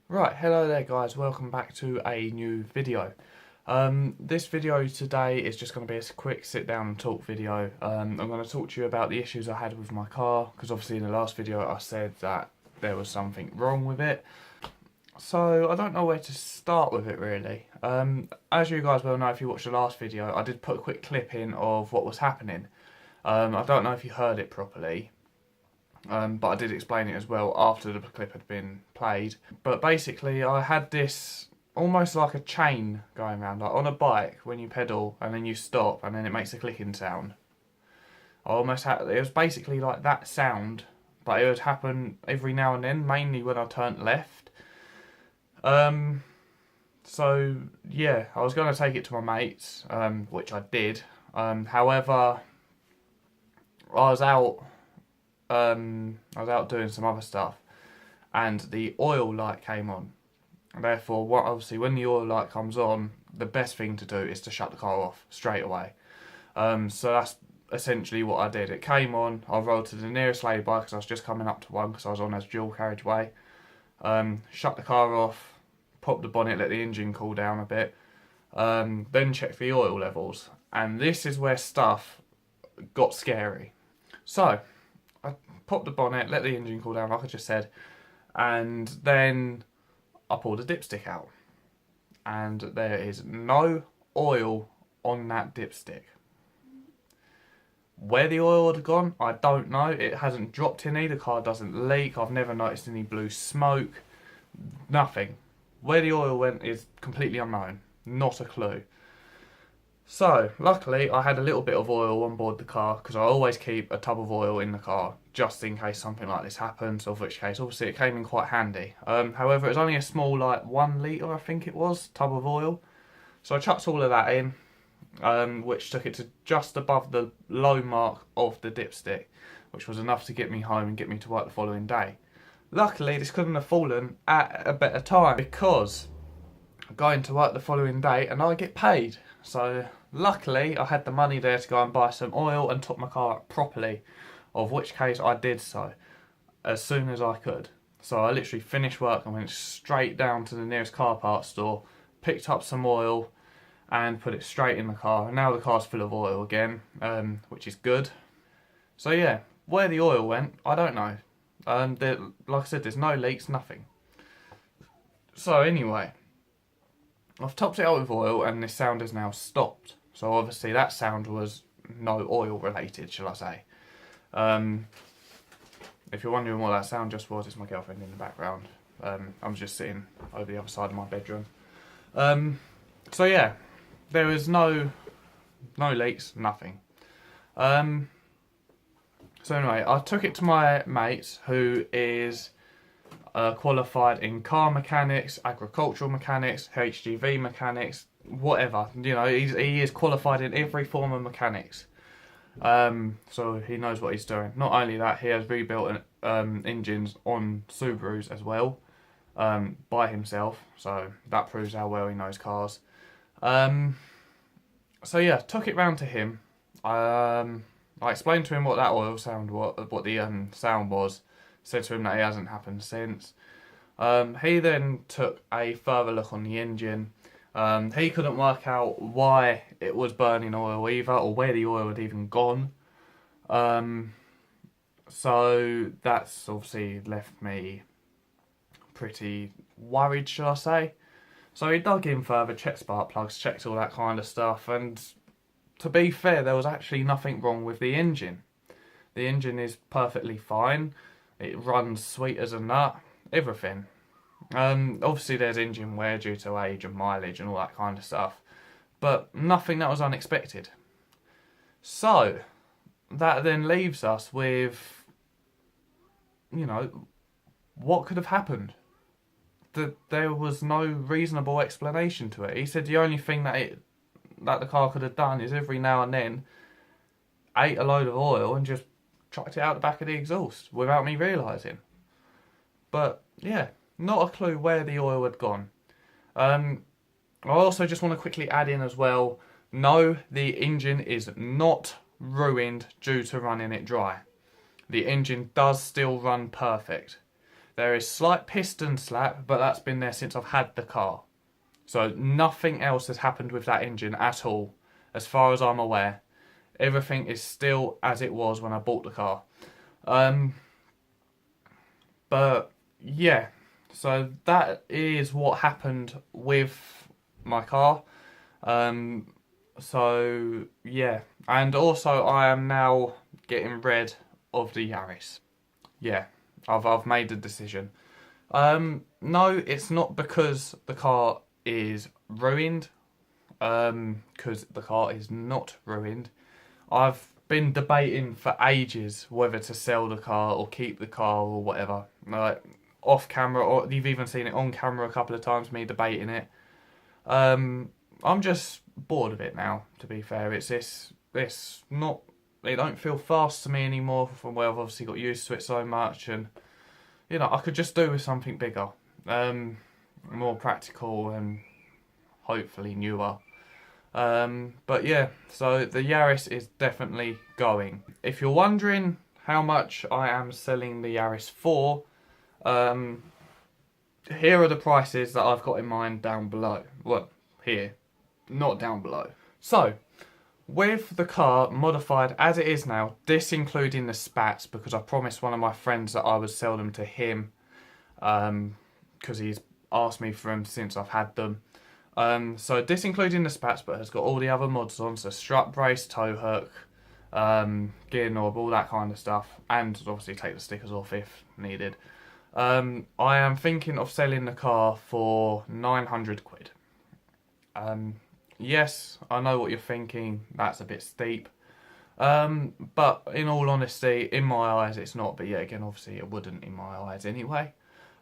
Right, hello there guys, welcome back to a new video. This video today is just going to be a quick sit down and talk video. I'm going to talk to you about the issues I had with my car, because obviously in the last video I said that there was something wrong with it. So I don't know where to start with it really. As you guys well know, if you watched the last video, I did put a quick clip in of what was happening. I don't know if you heard it properly. But I did explain it as well after the clip had been played. But basically I had this almost like a chain going around, like on a bike when you pedal and then you stop and then it makes a clicking sound. I almost had, it was basically like that sound, but it would happen every now and then, mainly when I turned left. So yeah, I was going to take it to my mates, which I did. However, I was out doing some other stuff and the oil light came on. Therefore, obviously when the oil light comes on, the best thing to do is to shut the car off straight away. So that's essentially what I did. It came on, I rolled to the nearest lay-by because I was just coming up to one because I was on a dual carriageway. Shut the car off, popped the bonnet, let the engine cool down a bit, then checked the oil levels. And this is where stuff got scary. So I popped the bonnet, let the engine cool down like I just said, and then I pulled a dipstick out. And there is no oil on that dipstick. Where the oil had gone, I don't know. It hasn't dropped any, the car doesn't leak, I've never noticed any blue smoke, nothing. Where the oil went is completely unknown, not a clue. So, luckily, I had a little bit of oil on board the car, because I always keep a tub of oil in the car, just in case something like this happens, of which case, obviously, it came in quite handy. However, it was only a small, like, 1 litre, I think it was, tub of oil. So I chucked all of that in, which took it to just above the low mark of the dipstick, which was enough to get me home and get me to work the following day. Luckily, this couldn't have fallen at a better time, because I'm going to work the following day and I get paid. So luckily I had the money there to go and buy some oil and top my car up properly, of which case I did so as soon as I could. So I literally finished work and went straight down to the nearest car parts store, picked up some oil and put it straight in the car. And now the car's full of oil again, which is good. So yeah, where the oil went, I don't know. Like I said, there's no leaks, nothing. So anyway, I've topped it out with oil and this sound has now stopped. So obviously that sound was no oil related, shall I say. If you're wondering what that sound just was, it's my girlfriend in the background. I'm just sitting over the other side of my bedroom. So yeah, there was no leaks, nothing. So anyway, I took it to my mate who is qualified in car mechanics, agricultural mechanics, HGV mechanics, whatever. You know, he is qualified in every form of mechanics. So he knows what he's doing. Not only that, he has rebuilt engines on Subarus as well, by himself. So that proves how well he knows cars. So yeah, took it round to him. I explained to him what that oil sound was, what the sound was. Said to him that it hasn't happened since. He then took a further look on the engine. He couldn't work out why it was burning oil either, or where the oil had even gone. So that's obviously left me pretty worried, shall I say. So he dug in further, checked spark plugs, checked all that kind of stuff, and to be fair, there was actually nothing wrong with the engine. The engine is perfectly fine. It runs sweet as a nut, everything. Obviously there's engine wear due to age and mileage and all that kind of stuff, but nothing that was unexpected. So, that then leaves us with, you know, what could have happened? There was no reasonable explanation to it. He said the only thing that the car could have done is every now and then ate a load of oil and just chucked it out the back of the exhaust without me realising. But yeah, not a clue where the oil had gone. I also just want to quickly add in as well, no, the engine is not ruined due to running it dry. The engine does still run perfect. There is slight piston slap, but that's been there since I've had the car. So nothing else has happened with that engine at all, as far as I'm aware. Everything is still as it was when I bought the car. But yeah, so that is what happened with my car. So yeah, and also I am now getting rid of the Yaris. Yeah, I've made the decision. No, it's not because the car is ruined. Because the car is not ruined. I've been debating for ages whether to sell the car or keep the car or whatever. Like off camera, or you've even seen it on camera a couple of times, me debating it. I'm just bored of it now, to be fair. It's not, it don't feel fast to me anymore from where I've obviously got used to it so much, and you know, I could just do with something bigger, more practical and hopefully newer. But yeah, so the Yaris is definitely going. If you're wondering how much I am selling the Yaris for, here are the prices that I've got in mind down below. Well, here, not down below. So, with the car modified as it is now, this including the spats, because I promised one of my friends that I would sell them to him, because he's asked me for them since I've had them. So this including the spats, but has got all the other mods on, so strut brace, tow hook, gear knob, all that kind of stuff, and obviously take the stickers off if needed. I am thinking of selling the car for 900 quid. Yes, I know what you're thinking, that's a bit steep. But in all honesty, in my eyes it's not, but yeah, again, obviously it wouldn't in my eyes anyway.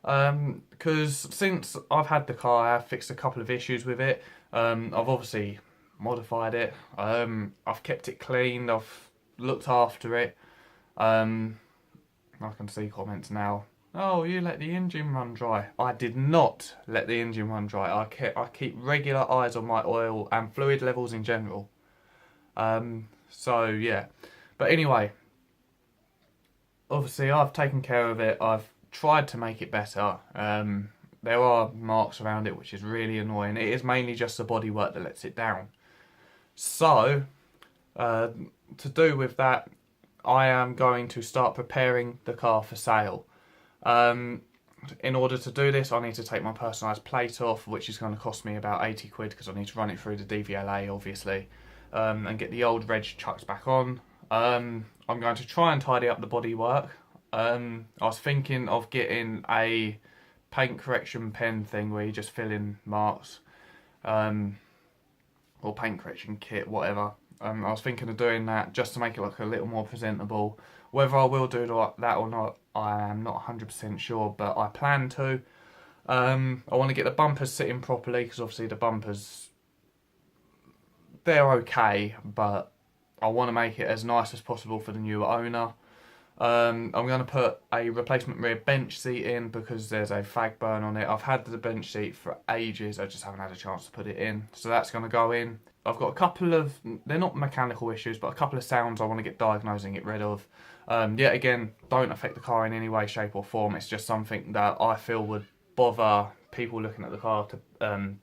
Because since I've had the car, I have fixed a couple of issues with it. I've obviously modified it. I've kept it clean. I've looked after it. I can see comments now. Oh, you let the engine run dry. I did not let the engine run dry. I keep regular eyes on my oil and fluid levels in general. So yeah. But anyway, obviously I've taken care of it. I've tried to make it better. There are marks around it, which is really annoying. It is mainly just the bodywork that lets it down. So, to do with that, I am going to start preparing the car for sale. In order to do this, I need to take my personalised plate off, which is going to cost me about 80 quid because I need to run it through the DVLA, obviously, and get the old reg chucked back on. I'm going to try and tidy up the bodywork. I was thinking of getting a paint correction pen thing where you just fill in marks, or paint correction kit, whatever. I was thinking of doing that just to make it look a little more presentable. Whether I will do that or not, I am not 100% sure, but I plan to. I want to get the bumpers sitting properly, because obviously the bumpers, they're okay, but I want to make it as nice as possible for the newer owner. I'm going to put a replacement rear bench seat in because there's a fag burn on it. I've had the bench seat for ages, I just haven't had a chance to put it in. So that's going to go in. I've got a couple of, they're not mechanical issues, but a couple of sounds I want to get diagnosed and get rid of. Yet again, don't affect the car in any way, shape or form. It's just something that I feel would bother people looking at the car to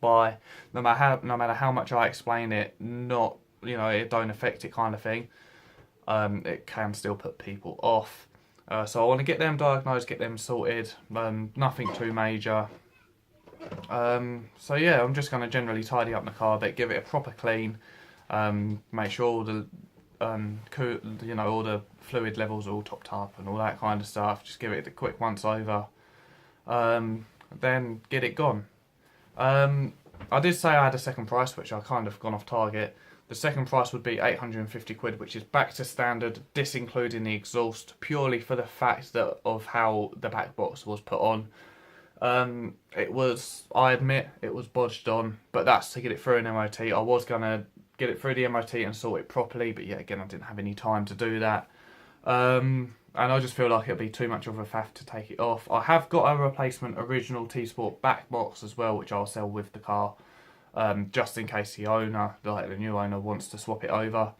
buy. No matter how much I explain it, not, you know, it don't affect it kind of thing. It can still put people off. So I want to get them diagnosed, get them sorted. Nothing too major. So yeah, I'm just going to generally tidy up the car a bit, give it a proper clean, make sure all the all the fluid levels are all topped up and all that kind of stuff. Just give it a quick once over, then get it gone. I did say I had a second price, which I kind of gone off target. The second price would be 850 quid, which is back to standard, this including the exhaust, purely for the fact that of how the back box was put on. It was, I admit, it was bodged on, but that's to get it through an MOT. I was going to get it through the MOT and sort it properly, but yeah, again, I didn't have any time to do that. And I just feel like it'd be too much of a faff to take it off. I have got a replacement original T-Sport back box as well, which I'll sell with the car. Just in case the owner, like the new owner, wants to swap it over.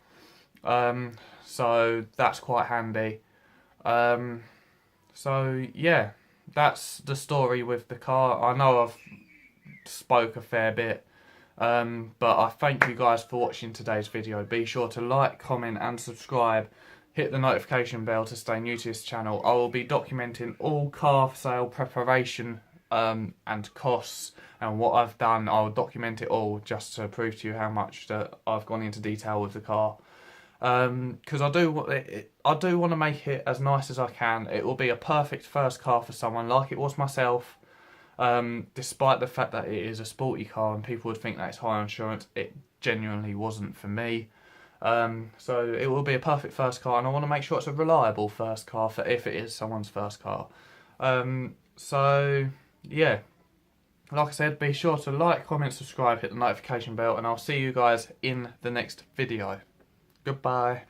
So that's quite handy. So yeah, that's the story with the car. I know I've spoke a fair bit, but I thank you guys for watching today's video. Be sure to like, comment and subscribe. Hit the notification bell to stay new to this channel. I will be documenting all car sale preparation and costs and what I've done. I'll document it all just to prove to you how much that I've gone into detail with the car. Because I do want to make it as nice as I can. It will be a perfect first car for someone like it was myself. Despite the fact that it is a sporty car and people would think that it's high insurance, it genuinely wasn't for me. So it will be a perfect first car, and I want to make sure it's a reliable first car for if it is someone's first car. So yeah, like I said, be sure to like, comment, subscribe, hit the notification bell, and I'll see you guys in the next video. Goodbye.